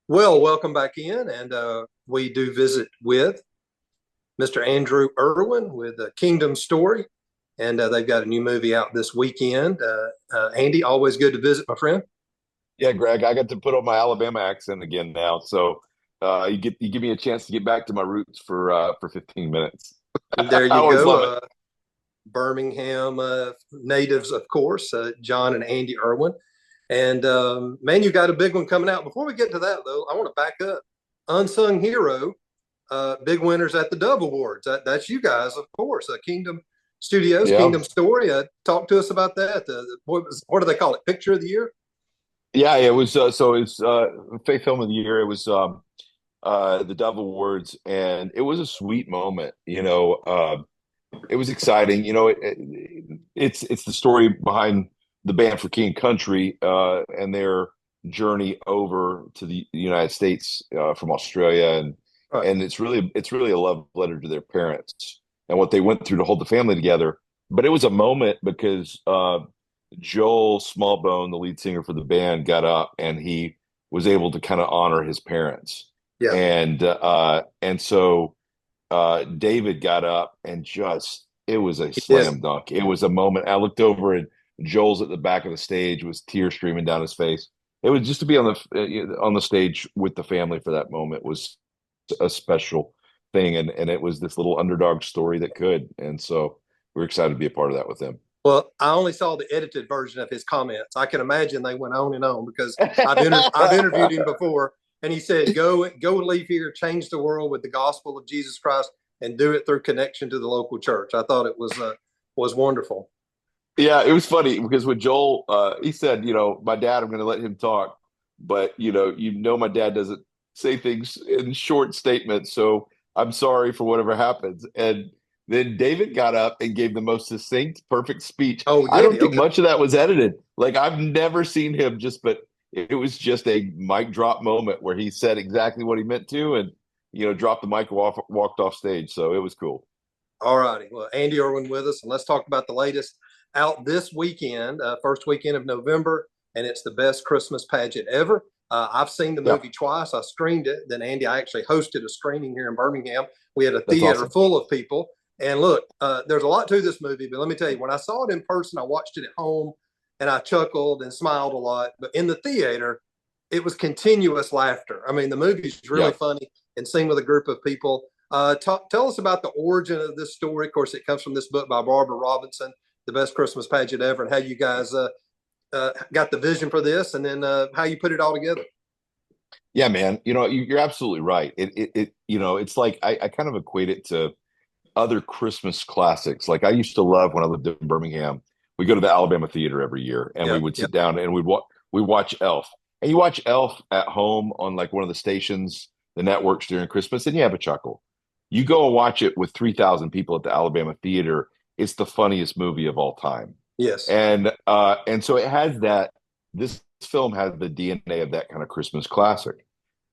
Well, welcome back in, and we do visit with Mr. Andrew Erwin with Kingdom Story, and they've got a new movie out this weekend. Andy, always good to visit, my friend. Yeah, Greg, I got to put on my Alabama accent again now, so you give me a chance to get back to my roots for 15 minutes. There I you always go. love it. Birmingham natives, of course, John and Andy Irwin. And man, you got a big one coming out. Before we get to that, though, I want to back up. Unsung Hero, big winners at the Dove Awards. That's you guys, of course. Kingdom Studios, Yeah, Kingdom Story. Talk to us about that. What do they call it? Picture of the Year? yeah, it was so it's Faith Film of the Year. It was the Dove Awards, and it was a sweet moment. It was exciting. It's the story behind the band for King Country and their journey over to the United States from Australia, and Right. and it's really a love letter to their parents and what they went through to hold the family together. But it was a moment because Joel Smallbone, the lead singer for the band, got up and he was able to kind of honor his parents, Yeah. and so David got up and just it was a He did. slam dunk. It was a moment. I looked over and Joel's at the back of the stage with tears streaming down his face. It was just to be on the stage with the family for that moment was a special thing, and it was this little underdog story that could, and so we're excited to be a part of that with them. Well, I only saw the edited version of his comments. I can imagine they went on and on because I've interviewed him before, and he said, "Go and leave here, change the world with the gospel of Jesus Christ, and do it through connection to the local church." I thought it was wonderful. Yeah, it was funny because with Joel, he said, my dad, I'm going to let him talk, but my dad doesn't say things in short statements, so I'm sorry for whatever happens. And then David got up and gave the most succinct, perfect speech. Oh, I did don't he? think Okay. much of that was edited. Like I've never seen him but it was just a mic drop moment where he said exactly what he meant to, and dropped the mic and walked off stage. So it was cool. All righty. Well, Andy Irwin with us, and let's talk about the latest out this weekend, first weekend of November, and it's the best Christmas pageant ever. I've seen the Yeah, movie twice. I screened it. Then Andy, I actually hosted a screening here in Birmingham. We had a that's theater awesome. full of people. And look, there's a lot to this movie, but let me tell you, when I saw it in person, I watched it at home and I chuckled and smiled a lot. But in the theater, it was continuous laughter. I mean, the movie's really Yeah. funny and seen with a group of people. Tell us about the origin of this story. Of course, it comes from this book by Barbara Robinson, The Best Christmas Pageant Ever, and how you guys got the vision for this, and then how you put it all together. Yeah, man. You're absolutely right. It's like I kind of equate it to other Christmas classics. Like I used to love when I lived in Birmingham. We go to the Alabama Theater every year, and Yeah, we would yeah, sit down and we watch Elf. And you watch Elf at home on like one of the stations, the networks during Christmas, and you have a chuckle. You go and watch it with 3,000 people at the Alabama Theater. It's the funniest movie of all time. yes, And so it has that. This film has the DNA of that kind of Christmas classic.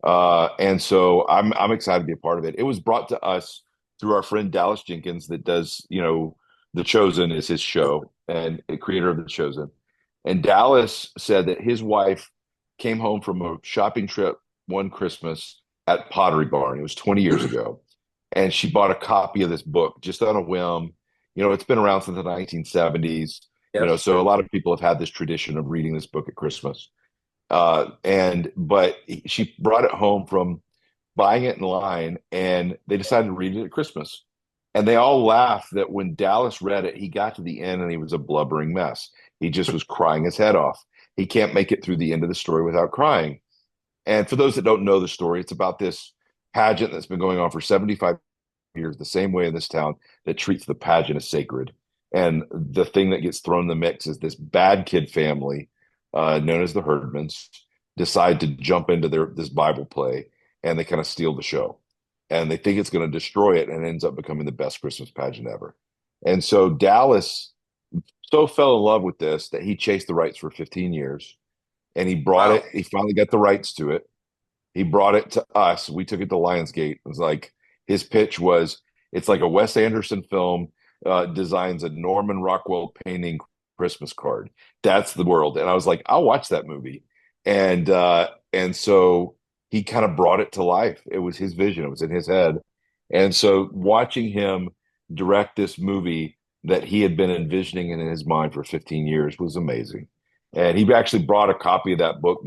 And so I'm excited to be a part of it. It was brought to us through our friend Dallas Jenkins that does, The Chosen is his show and a creator of The Chosen. And Dallas said that his wife came home from a shopping trip one Christmas at Pottery Barn. It was 20 years ago. And she bought a copy of this book just on a whim. It's been around since the 1970s, yeah. so a lot of people have had this tradition of reading this book at Christmas. But she brought it home from buying it in line, and they decided to read it at Christmas. And they all laughed that when Dallas read it, he got to the end and he was a blubbering mess. He just was crying his head off. He can't make it through the end of the story without crying. And for those that don't know the story, it's about this pageant that's been going on for 75 years, the same way in this town that treats the pageant as sacred. And the thing that gets thrown in the mix is this bad kid family, known as the Herdmans, decide to jump into this Bible play, and they kind of steal the show. And they think it's going to destroy it, and it ends up becoming the best Christmas pageant ever. And so Dallas so fell in love with this that he chased the rights for 15 years, and he brought Wow. it. He finally got the rights to it. He brought it to us. We took it to Lionsgate. It was like his pitch was, it's like a Wes Anderson film, designs a Norman Rockwell painting Christmas card. That's the world. And I was like, I'll watch that movie. And so he kind of brought it to life. It was his vision. It was in his head. And so watching him direct this movie that he had been envisioning in his mind for 15 years was amazing. And he actually brought a copy of that book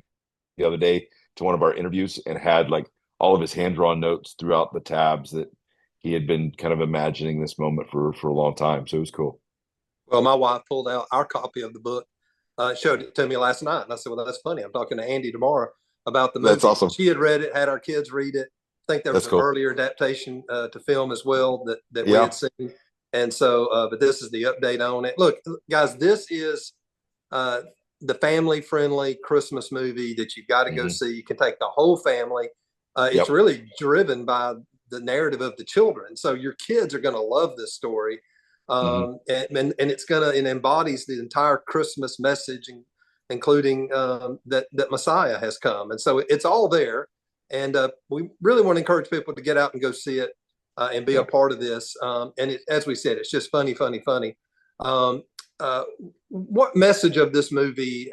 the other day to one of our interviews and had like all of his hand-drawn notes throughout the tabs that he had been kind of imagining this moment for a long time. So it was cool. Well, my wife pulled out our copy of the book, showed it to me last night, and I said, "Well, that's funny. I'm talking to Andy tomorrow about the That's movie." awesome. She had read it, had our kids read it. I think there was That's an cool. earlier adaptation to film as well that we Yeah. had seen, and so, but this is the update on it. Look, guys, this is uh, the family-friendly Christmas movie that you've got to go Hmm. see. You can take the whole family. It's Yep. really driven by the narrative of the children, so your kids are going to love this story. Hmm. And it's gonna it embodies the entire Christmas message, including that Messiah has come, and so it's all there. And we really want to encourage people to get out and go see it and be a Yeah. part of this. And as we said, it's just funny, funny, funny. Um, uh, what message of this movie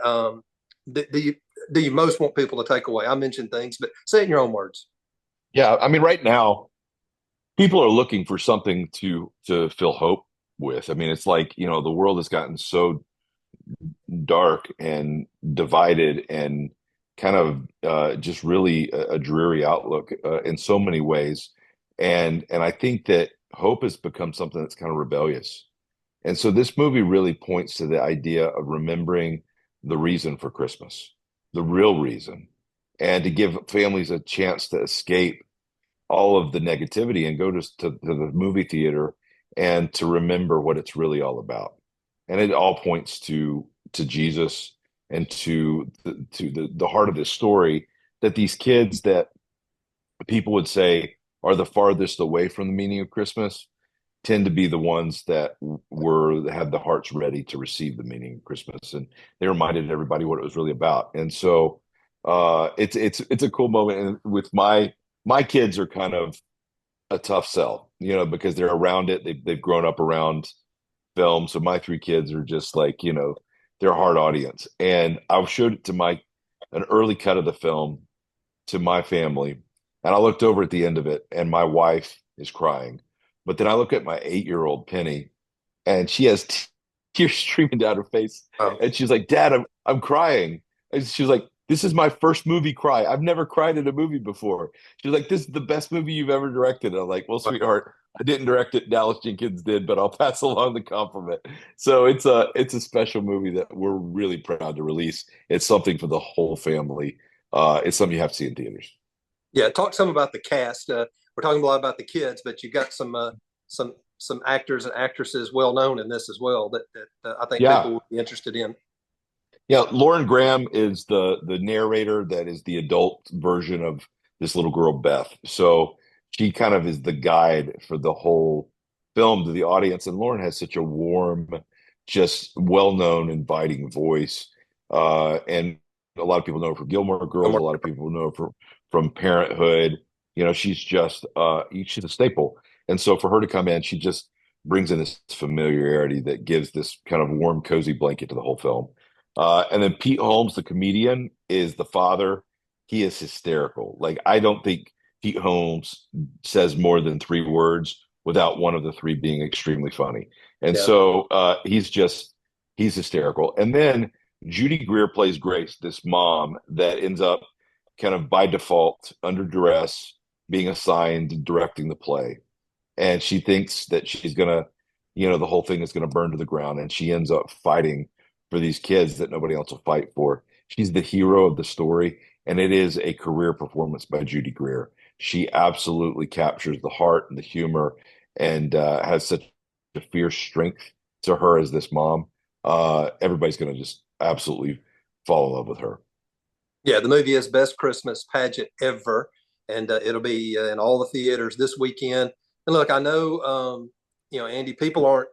do you most want people to take away? I mentioned things, but say it in your own words. Yeah. I mean, right now, people are looking for something to feel hope with. I mean, it's like, the world has gotten so dark and divided and kind of just really a dreary outlook in so many ways. And I think that hope has become something that's kind of rebellious. And so this movie really points to the idea of remembering the reason for Christmas, the real reason, and to give families a chance to escape all of the negativity and go to the movie theater and to remember what it's really all about. And it all points to Jesus and to the heart of this story, that these kids that people would say are the farthest away from the meaning of Christmas tend to be the ones that had the hearts ready to receive the meaning of Christmas, and they reminded everybody what it was really about. And so it's a cool moment. And with my kids are kind of a tough sell, because they're around it. They've grown up around film. So my three kids are just like, they're a hard audience. And I showed it to an early cut of the film to my family. And I looked over at the end of it and my wife is crying. But then I look at my 8-year-old Penny and she has tears streaming down her face. Oh, And she's like, Dad, I'm crying. And she was like, this is my first movie cry. I've never cried in a movie before. She was like, this is the best movie you've ever directed. And I'm like, well, sweetheart, I didn't direct it. Dallas Jenkins did, but I'll pass along the compliment. So it's a special movie that we're really proud to release. It's something for the whole family. It's something you have to see in theaters. yeah. Talk some about the cast. We're talking a lot about the kids, but you got some actors and actresses well known in this as well that I think Yeah. people would be interested in. Yeah, Lauren Graham is the narrator that is the adult version of this little girl Beth. So she kind of is the guide for the whole film to the audience. And Lauren has such a warm, just well-known, inviting voice. And a lot of people know her for Gilmore Girls. A lot of people know her from Parenthood. She's a staple. And so for her to come in, she just brings in this familiarity that gives this kind of warm, cozy blanket to the whole film. And then Pete Holmes, the comedian, is the father. He is hysterical. Like, I don't think Pete Holmes says more than 3 words without one of the three being extremely funny. And Yeah, so he's hysterical. And then Judy Greer plays Grace, this mom that ends up kind of by default under duress being assigned directing the play. And she thinks that she's gonna, the whole thing is gonna burn to the ground, and she ends up fighting for these kids that nobody else will fight for. She's the hero of the story, and it is a career performance by Judy Greer. She absolutely captures the heart and the humor, and has such a fierce strength to her as this mom. Everybody's gonna just absolutely fall in love with her. yeah. The movie is Best Christmas Pageant Ever, and it'll be in all the theaters this weekend. And look, I know, Andy, people aren't.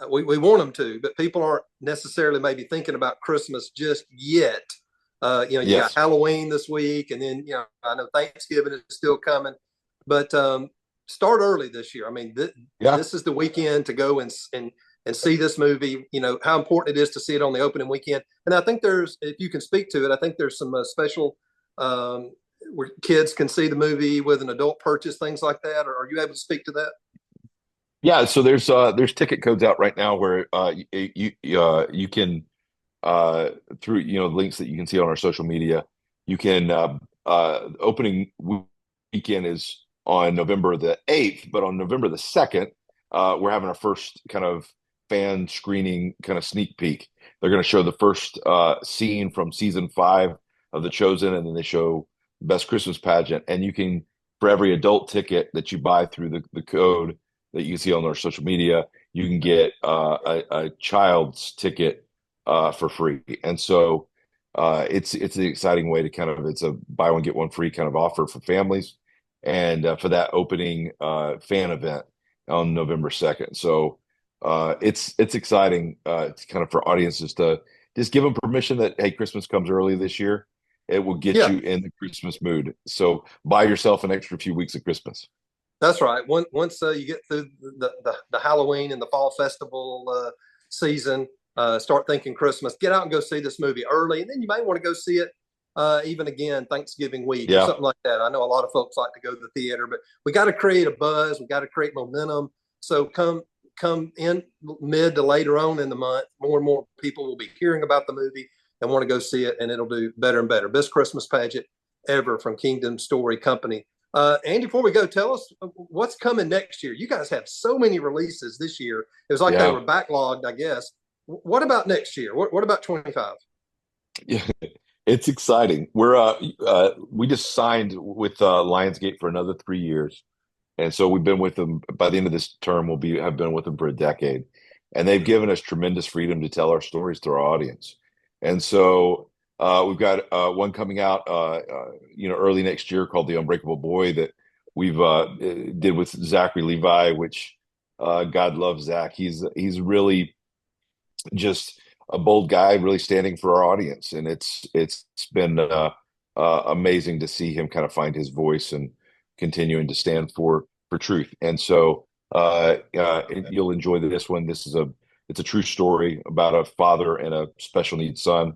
We want them to, but people aren't necessarily maybe thinking about Christmas just yet. You got Yes. Halloween this week, and then I know Thanksgiving is still coming, but start early this year. I mean, Yeah. this is the weekend to go and see this movie. You know how important it is to see it on the opening weekend, and I think if you can speak to it, I think there's some special um, where kids can see the movie with an adult purchase, things like that? Or are you able to speak to that? Yeah, so there's ticket codes out right now where you can through links that you can see on our social media. You can opening weekend is on November the 8th, but on November the 2nd, we're having our first kind of fan screening kind of sneak peek. They're going to show the first scene from season 5 of The Chosen, and then they show Best Christmas Pageant. And you can, for every adult ticket that you buy through the code that you can see on our social media, you can get a child's ticket for free. And so it's an exciting way to it's a buy one get one free kind of offer for families, and for that opening fan event on November 2nd. So it's exciting. It's kind of for audiences to just give them permission that, hey, Christmas comes early this year. It will get Yeah, you in the Christmas mood. So buy yourself an extra few weeks of Christmas. that's right. Once you get through the Halloween and the fall festival season, start thinking Christmas. Get out and go see this movie early, and then you may want to go see it even again Thanksgiving week or Yeah. something like that. I know a lot of folks like to go to the theater, but we got to create a buzz. We got to create momentum. So come in mid to later on in the month, more and more people will be hearing about the movie and want to go see it, and it'll do better and better. Best Christmas Pageant Ever from Kingdom Story Company. Andy, before we go, tell us what's coming next year. You guys have so many releases this year. It was like they Yeah. were backlogged, I guess. What about next year? What about 25? Yeah, it's exciting. We just signed with Lionsgate for another 3 years, and so we've been with them. By the end of this term, have been with them for a decade, and they've given us tremendous freedom to tell our stories to our audience. And so we've got one coming out, early next year called The Unbreakable Boy that we've did with Zachary Levi, which God loves Zach. He's really just a bold guy, really standing for our audience, and it's been amazing to see him kind of find his voice and continuing to stand for truth. And so you'll enjoy this one. It's a true story about a father and a special needs son.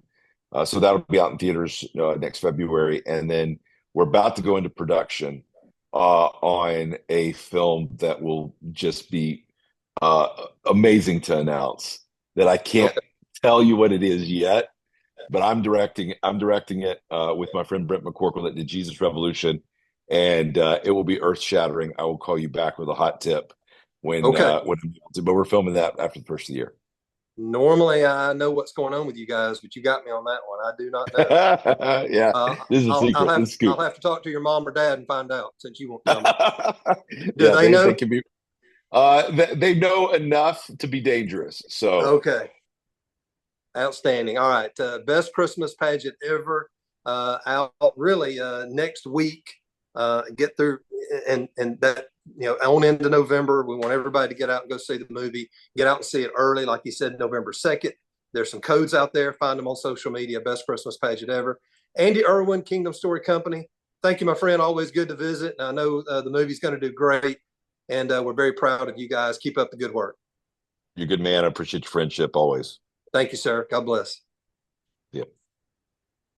So that'll be out in theaters next February, and then we're about to go into production on a film that will just be uh, amazing to announce, that I can't Okay. tell you what it is yet, but I'm directing. I'm directing it with my friend Brent McCorkle that did Jesus Revolution, and it will be earth shattering. I will call you back with a hot tip Okay. when. But we're filming that after the first of the year. Normally, I know what's going on with you guys, but you got me on that one. I do not know. Yeah, Uh, this is a I'll secret. have This is a scoop. I'll have to talk to your mom or dad and find out since you won't tell me. Do Yeah, they they know? can be. They know enough to be dangerous. So Okay. Outstanding. All right. Best Christmas pageant ever. Out really next week. Get through and that on into November. We want everybody to get out and go see the movie. Get out and see it early, like you said, November 2nd. There's some codes out there. Find them on social media. Best Christmas pageant ever. Andy Erwin, Kingdom Story Company. Thank you, my friend. Always good to visit. And I know the movie's going to do great, and we're very proud of you guys. Keep up the good work. you're a good man. I appreciate your friendship always. Thank you, sir. God bless. Yeah.